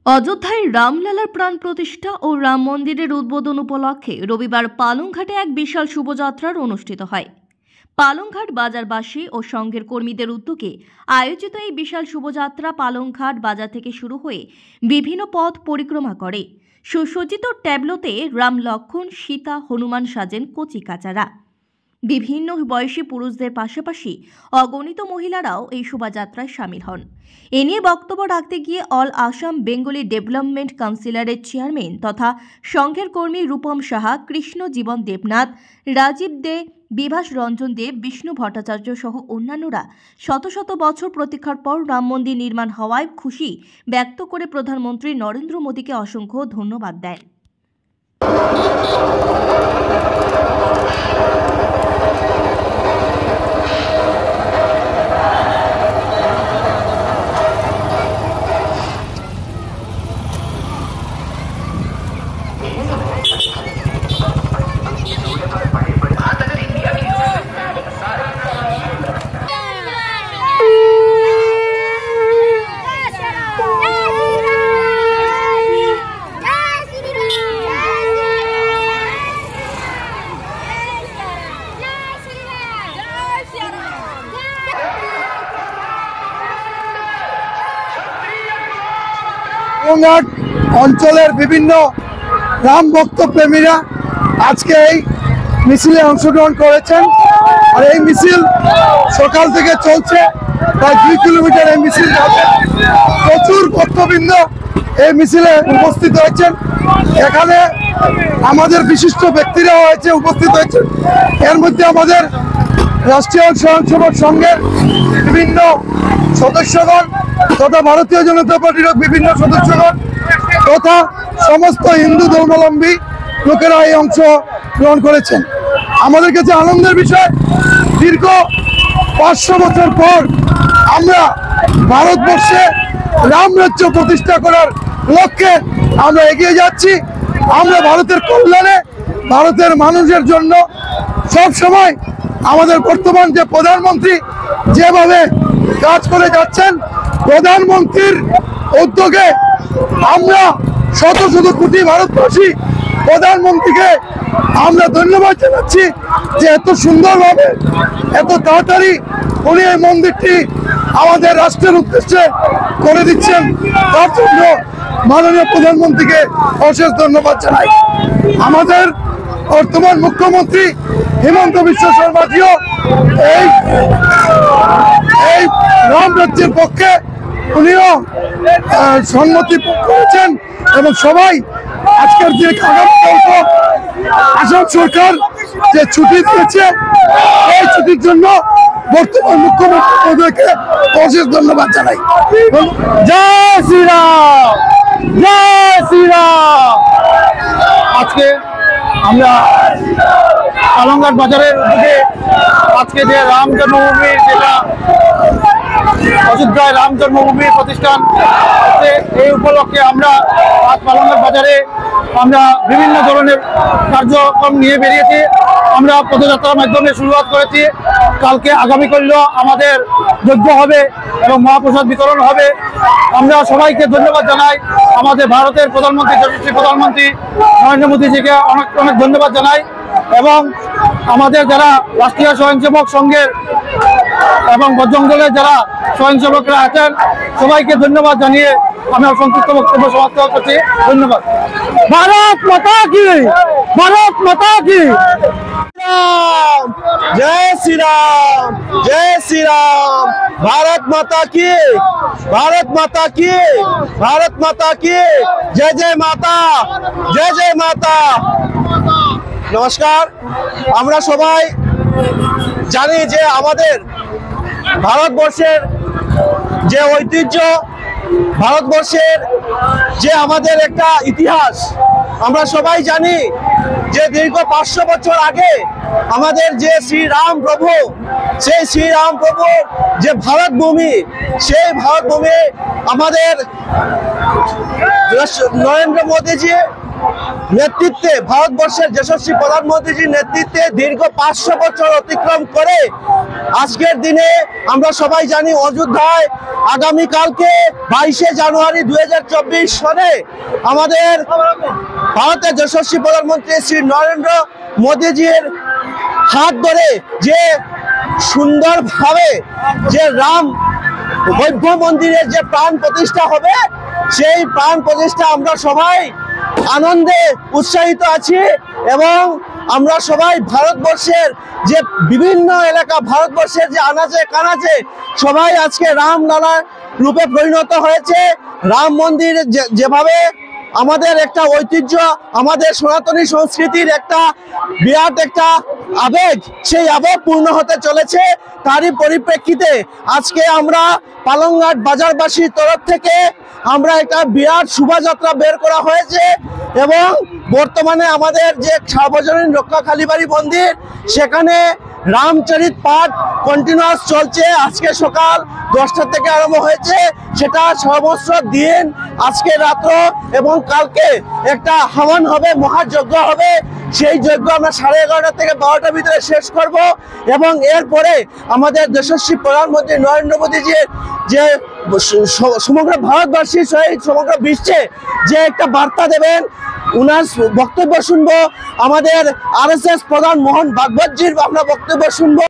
অযোধ্যায় রামলালার প্রাণ প্রতিষ্ঠা ও রাম মন্দিরের উদ্বোধন উপলক্ষে রবিবার পালংঘাটে এক বিশাল শুভযাত্রার অনুষ্ঠিত হয়। পালংঘাট বাজারবাসী ও সংঘের কর্মীদের উদ্যোগে আয়োজিত এই বিশাল শুভযাত্রা পালংঘাট বাজার থেকে শুরু হয়ে বিভিন্ন পথ পরিক্রমা করে। সুসজ্জিত ট্যাবলোতে রাম, লক্ষ্মণ, সীতা, হনুমান সাজেন কচিকাচারা। বিভিন্ন বয়সী পুরুষদের পাশাপাশি অগণিত মহিলারাও এই শোভাযাত্রায় সামিল হন। এ নিয়ে বক্তব্য রাখতে গিয়ে অল আসাম বেঙ্গলি ডেভেলপমেন্ট কাউন্সিলের চেয়ারম্যান তথা সংঘের কর্মী রূপম সাহা, কৃষ্ণ জীবন দেবনাথ, রাজীব দে, বিভাস রঞ্জন দেব, বিষ্ণু ভট্টাচার্য সহ অন্যান্যরা শত শত বছর প্রতীক্ষার পর রাম মন্দির নির্মাণ হওয়ায় খুশি ব্যক্ত করে প্রধানমন্ত্রী নরেন্দ্র মোদীকে অসংখ্য ধন্যবাদ দেন। পালংঘাট অঞ্চলের বিভিন্ন রাম ভক্ত প্রেমীরা আজকে এই মিছিলে অংশগ্রহণ করেছেন। আর এই মিছিল সকাল থেকে চলছে, প্রায় 2 কিলোমিটার এই মিছিল যাবে। প্রচুর ভক্তবৃন্দ এই মিছিলে উপস্থিত হয়েছেন। এখানে আমাদের বিশিষ্ট ব্যক্তিরাও হয়েছে উপস্থিত হয়েছেন। এর মধ্যে আমাদের রাষ্ট্রীয় স্বয়ংসেবক সংঘের বিভিন্ন সদস্যগণ তথা ভারতীয় জনতা পার্টির বিভিন্ন সদস্যগণ তথা সমস্ত হিন্দু ধর্মাবলম্বী লোকেরা এই অংশ গ্রহণ করেছেন। আমাদের কাছে আনন্দের বিষয়, দীর্ঘ 500 বছর পর আমরা ভারতবর্ষে রাম রাজ্য প্রতিষ্ঠা করার লক্ষ্যে আমরা এগিয়ে যাচ্ছি। আমরা ভারতের কল্যাণে, ভারতের মানুষের জন্য সব সময় আমাদের বর্তমান যে প্রধানমন্ত্রী যেভাবে কাজ করে যাচ্ছেন, প্রধানমন্ত্রীর উদ্যোগে আমরা শত শত কোটি ভারতবাসী প্রধানমন্ত্রীকে আমরা ধন্যবাদ জানাচ্ছি যে এত সুন্দরভাবে এত তাড়াতাড়ি উনি এই মন্দিরটি আমাদের রাষ্ট্রের উদ্দেশ্যে করে দিচ্ছেন। তার জন্য মাননীয় প্রধানমন্ত্রীকে অশেষ ধন্যবাদ জানাই। আমাদের বর্তমান মুখ্যমন্ত্রী হিমন্ত বিশ্ব শর্মাজিও এই রাম রাজ্যের পক্ষে উনিও সম্মতি করেছেন এবং সবাই আজকের যে আগামীকাল আসাম সরকার যে ছুটি দিয়েছে এই ছুটির জন্য বর্তমান মুখ্যমন্ত্রী মহোদয়কে অশেষ ধন্যবাদ জানাই। জয় শ্রীরাম, জয় শ্রীরাম। আজকে আমরা পালংঘাট বাজারের দিকে আজকে যে রাম জন্মভূমি, যেটা অযোধ্যায় রাম জন্মভূমি প্রতিষ্ঠান হচ্ছে, এই উপলক্ষে আমরা আজ পালংঘাট বাজারে আমরা বিভিন্ন ধরনের কার্যক্রম নিয়ে বেরিয়েছি। আমরা পদযাত্রার মাধ্যমে শুরুয়াত করেছি। কালকে আগামীকালও আমাদের যজ্ঞ হবে এবং মহাপ্রসাদ বিতরণ হবে। আমরা সবাইকে ধন্যবাদ জানাই। আমাদের ভারতের প্রধানমন্ত্রী, যশস্বী প্রধানমন্ত্রী নরেন্দ্র মোদীজিকে অনেক অনেক ধন্যবাদ জানাই এবং আমাদের যারা রাষ্ট্রীয় স্বয়ংসেবক সংঘের এবং বজরংদলের যারা স্বয়ংসেবকরা আছেন সবাইকে ধন্যবাদ জানিয়ে আমি সংক্ষিপ্ত বক্তব্য সমাপ্ত করছি। ধন্যবাদ। ভারত মাতা কি, ভারত মাতা কি। জয় শ্রীরাম, জয় শ্রীরাম। भारत माता की, भारत माता की, भारत माता की। जय जय माता, जय जय माता। नमस्कार। আমরা সবাই জানি যে আমাদের ভারতবর্ষের যে ঐতিহ্য, ভারতবর্ষের যে আমাদের একটা ইতিহাস, আমরা সবাই জানি যে দীর্ঘ 500 বছর আগে আমাদের যে শ্রীরাম প্রভু, সেই শ্রীরাম প্রভু যে ভারত ভূমি, সেই ভারত ভূমি আমাদের নরেন্দ্র মোদীজি নেতৃত্বে, ভারতবর্ষের যশস্বী প্রধানমন্ত্রীজির নেতৃত্বে দীর্ঘ 500 বছর অতিক্রম করে আজকের দিনে আমরা সবাই জানি অযোধ্যায় আগামীকালকে 22শে জানুয়ারি 2024 সনে আমাদের ভারতের যশস্বী প্রধানমন্ত্রী শ্রী নরেন্দ্র মোদীজির হাত ধরে যে সুন্দরভাবে যে রাম বৌদ্ধ মন্দিরের যে প্রাণ প্রতিষ্ঠা হবে, সেই প্রাণ প্রতিষ্ঠা আমরা সবাই আনন্দে উৎসাহিত আছি এবং আমরা সবাই ভারতবর্ষের যে বিভিন্ন এলাকা, ভারতবর্ষের যে আনাচে কানাচে সবাই আজকে রামলালার রূপে পরিণত হয়েছে। রাম মন্দির যেভাবে আমাদের একটা ঐতিহ্য, আমাদের সনাতনী সংস্কৃতির একটা বিরাট একটা আবেগ, সেই আবেগ পূর্ণ হতে চলেছে। তারই পরিপ্রেক্ষিতে আজকে আমরা পালংঘাট বাজারবাসীর তরফ থেকে আমরা একটা বিরাট শোভাযাত্রা বের করা হয়েছে এবং বর্তমানে আমাদের যে সার্বজনীন রক্ষা কালীবাড়ি মন্দির, সেখানে রামচরিত পাঠ কন্টিনিউয়াস চলছে। আজকে সকাল 10টা থেকে আরম্ভ হয়েছে, সেটা সমস্ত দিন, আজকে রাত্র এবং কালকে একটা হাওয়ান হবে, মহাযজ্ঞ হবে। সেই যজ্ঞ আমরা 11:30 থেকে 12টার ভিতরে শেষ করব এবং এরপরে আমাদের যশস্বী প্রধানমন্ত্রী নরেন্দ্র মোদীজির যে সমগ্র ভারতবাসীর সহিত সমগ্র বিশ্বে যে একটা বার্তা দেবেন, উনার বক্তব্য শুনবো। আমাদের RSS প্রধান মোহন ভাগবতজির আমরা বক্তব্য শুনবো।